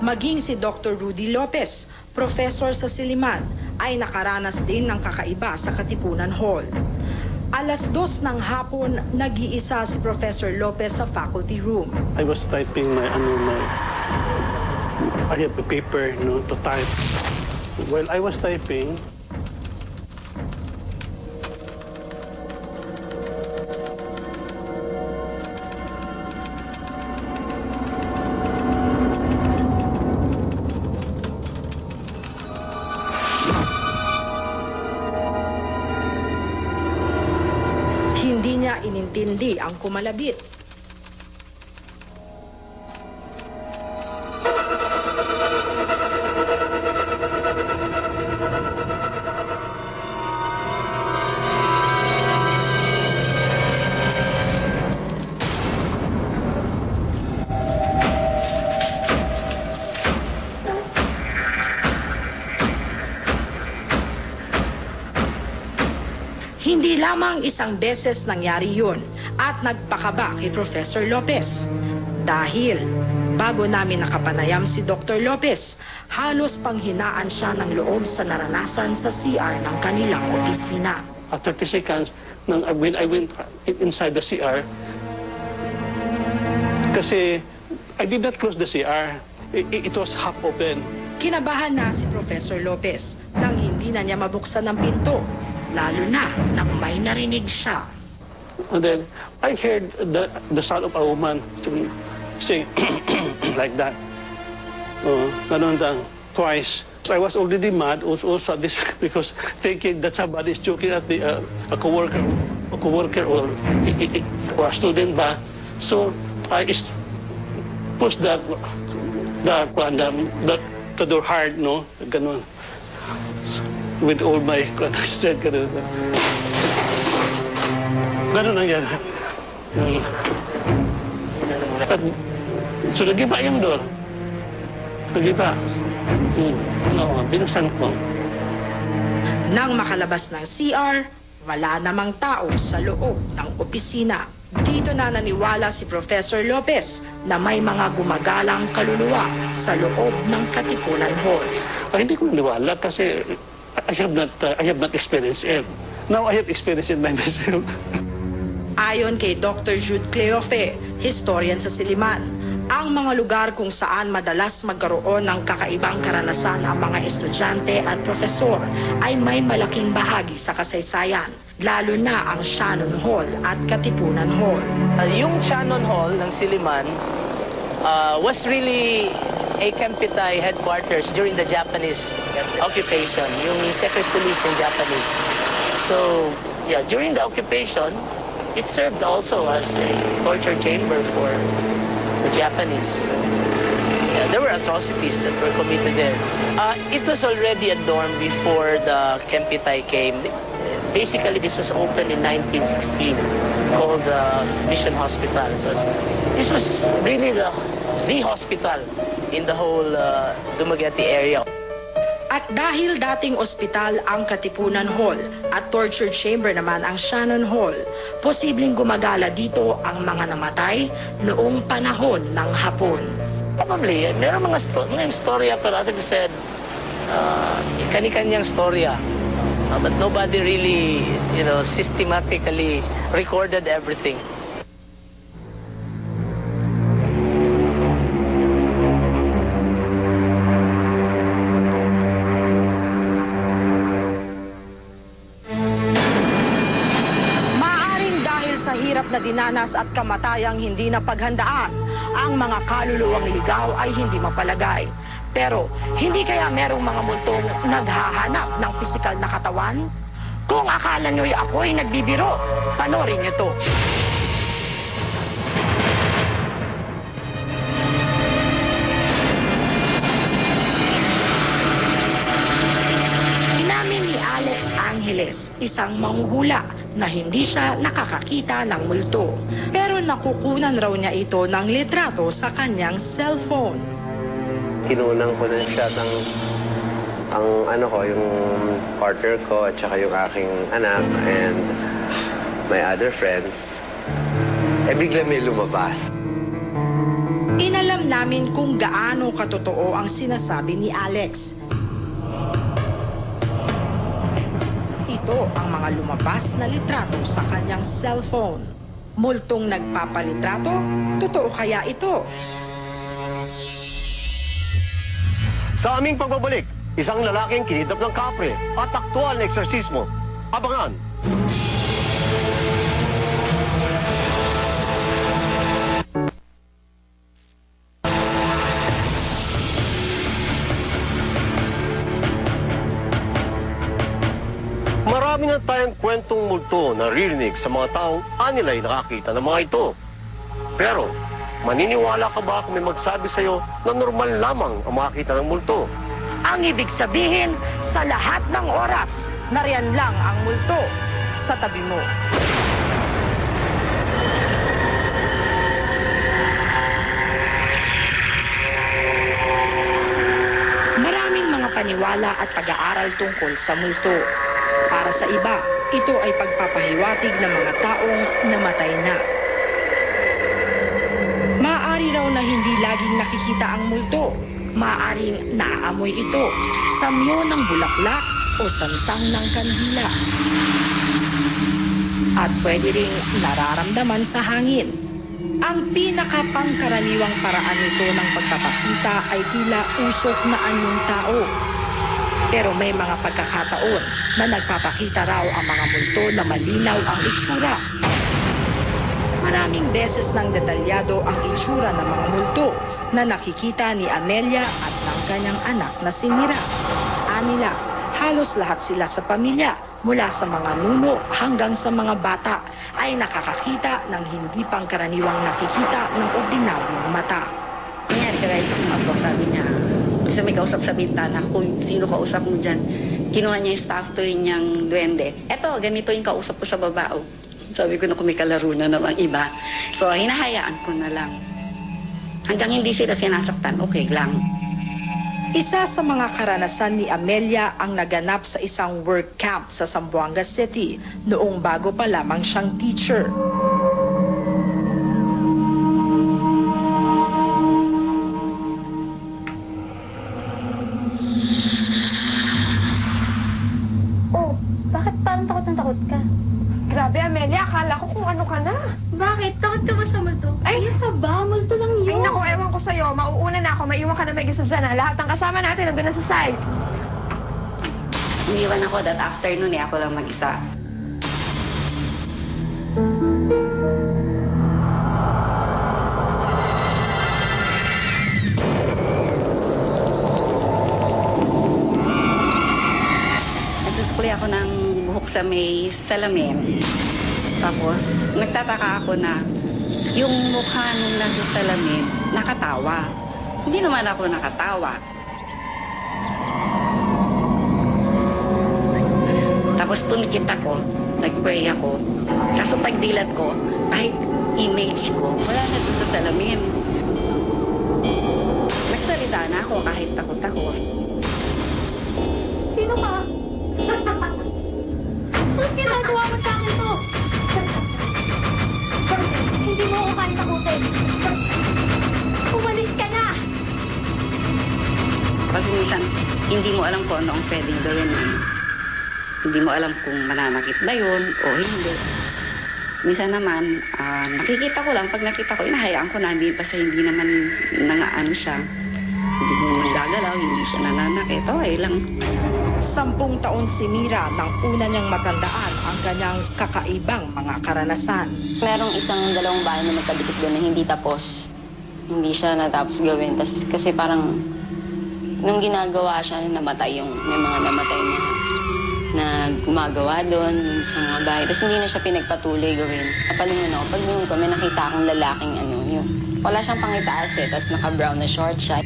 Maging si Dr. Rudy Lopez, professor sa Siliman, ay nakaranas din ng kakaiba sa Katipunan Hall. Alas 2 ng hapon, nag-iisa si Professor Lopez sa faculty room. I was typing I have a paper, to type. While I was typing, hindi niya inintindi ang kumalabit. Hindi lamang isang beses nangyari yun at nagpakaba kay Professor Lopez. Dahil bago namin nakapanayam si Dr. Lopez, halos panghinaan siya ng loob sa naranasan sa CR ng kanilang opisina. after 30 seconds, when I went inside the CR, kasi I did not close the CR. It was half open. Kinabahan na si Professor Lopez nang hindi na niya mabuksan ang pinto, lalo na nang may narinig siya. And then I heard the sound of a woman saying like that. Ganun lang, twice. I was already mad also at this because thinking that somebody is choking at a coworker or a student ba. So I pushed the door hard, no? Ganun. With all my strength, ganun. Ganun lang yan. At, so nagiba yung door. Nagiba. Oo, binuksan ko. Nang makalabas ng CR, wala namang tao sa loob ng opisina. Dito na naniwala si Professor Lopez na may mga gumagalang kaluluwa sa loob ng Katipunan Hall. Hindi ko naniwala kasi I have not experienced it. Now I have experienced it by myself. Ayon kay Dr. Jude Cleofe, historian sa Siliman, ang mga lugar kung saan madalas magkaroon ng kakaibang karanasan ang mga estudyante at profesor ay may malaking bahagi sa kasaysayan, lalo na ang Shannon Hall at Katipunan Hall. Yung Shannon Hall ng Siliman was really a Kempeitai headquarters during the Japanese occupation, yung secret police ng Japanese. So, yeah, during the occupation, it served also as a torture chamber for the Japanese. There were atrocities that were committed there. It was already a dorm before the Kempeitai came. Basically, this was opened in 1916, called the Mission Hospital. So this was really the hospital in the whole Dumaguete area. At dahil dating ospital ang Katipunan Hall at torture chamber naman ang Shannon Hall, posibleng gumagala dito ang mga namatay noong panahon ng Hapon. Probably, meron mga storya, pero as I said, kani-kanyang storya. But nobody really, systematically recorded everything. Na dinanas at kamatayang hindi na paghandaan, ang mga kaluluwang ligaw ay hindi mapalagay. Pero hindi kaya merong mga multong naghahanap ng pisikal na katawan? Kung akala nyo'y ako'y nagbibiro, panoorin nyo to. Inamin ni Alex Angeles, isang manghuhula, na hindi siya nakakakita ng multo. Pero nakukunan raw niya ito ng litrato sa kanyang cellphone. Kinunang ko na siya yung partner ko at saka yung aking anak and my other friends. Bigla may lumabas. alam namin kung gaano katotoo ang sinasabi ni Alex. Ito ang mga lumabas na litrato sa kanyang cellphone. Multong nagpapalitrato? Totoo kaya ito? Sa aming pagbabalik, isang lalaking kinidnap ng kapre at aktual na eksorsismo. Abangan! Marami na tayong kwentong multo na ririnig sa mga taong anilay nakakita ng mga ito. Pero, maniniwala ka ba kung may magsabi sa'yo na normal lamang ang makakita ng multo? Ang ibig sabihin, sa lahat ng oras, nariyan lang ang multo sa tabi mo. Maraming mga paniwala at pag-aaral tungkol sa multo. Para sa iba, ito ay pagpapahiwatig ng mga taong namatay na. Maaari raw na hindi laging nakikita ang multo. Maaaring naaamoy ito, samyo ng bulaklak o sansang ng kandila. At pwede ring nararamdaman sa hangin. Ang pinakapangkaraniwang paraan nito ng pagpapakita ay tila usok na anyong tao. Pero may mga pagkakataon na nagpapakita raw ang mga multo na malinaw ang itsura. Maraming beses nang detalyado ang itsura ng mga multo na nakikita ni Amelia at ng kanyang anak na si Mira. Anila, halos lahat sila sa pamilya, mula sa mga nuno hanggang sa mga bata, ay nakakakita ng hindi pangkaraniwang nakikita ng ordinaryong mata. Ngayon, kahit ako, sabi niya, kasi may kausap sa bintana, kung sino kausap mo dyan, kinuha niya yung staff toy niyang duwende. Eto, ganito yung kausap ko sa babao. Sabi ko na kung may kalaro na namang iba. So, hinahayaan ko na lang. Hanggang hindi sila sinasaktan, okay lang. Isa sa mga karanasan ni Amelia ang naganap sa isang work camp sa Zamboanga City noong bago pa lamang siyang teacher. Oh, bakit parang takot na takot ka? Grabe, Amelia, akala ko kung ano ka na. Bakit? Takot ka ba sa multo? Ay, Ay, ka ba? Multo lang Ay, yun. naku, ewan ko sa'yo. Mauuna na ako. Maiwan ka na may isa dyan, ha? Lahat ng kasama natin nandun na sa side. Umiwan ako that afternoon ako lang mag-isa. Nagsusukli ako ng buhok sa may salamin. Tapos, nagtataka ako na yung mukha nung nasa salamin, nakatawa. Hindi naman ako nakatawa. Tapos tunikit ako, nag-pray ako. Kaso pagdilat ko, kahit image ko, wala na doon sa salamin. Nagsalita na ako kahit takot ako. Sino ka? Bakit ginagawa mo sa akin to? Hindi mo ako kaya takutin. Umalis ka na! Kasi minsan, hindi mo alam kung ano ang pwedeng gawin. Hindi mo alam kung mananakit ba yun o hindi. Minsan naman, nakikita ko lang, pag nakita ko, inahayaan ko na, hindi pa siya, hindi naman nangaano siya. Hindi naman gagalaw, hindi siya nananakit. Okay lang. 10 taon si Mira nang una niyang matandaan ang kanyang kakaibang mga karanasan. Merong dalawang bahay na magkadikit doon na hindi tapos. Hindi siya natapos gawin. Kasi parang, nung ginagawa siya, namatay may mga namatay na gumagawa doon sa mga bahay. Tapos hindi na siya pinagpatuloy gawin. Napalingon ako. Pag ko, may nakita akong lalaking yun. Wala siyang pangitaas tapos naka-brown na short siya.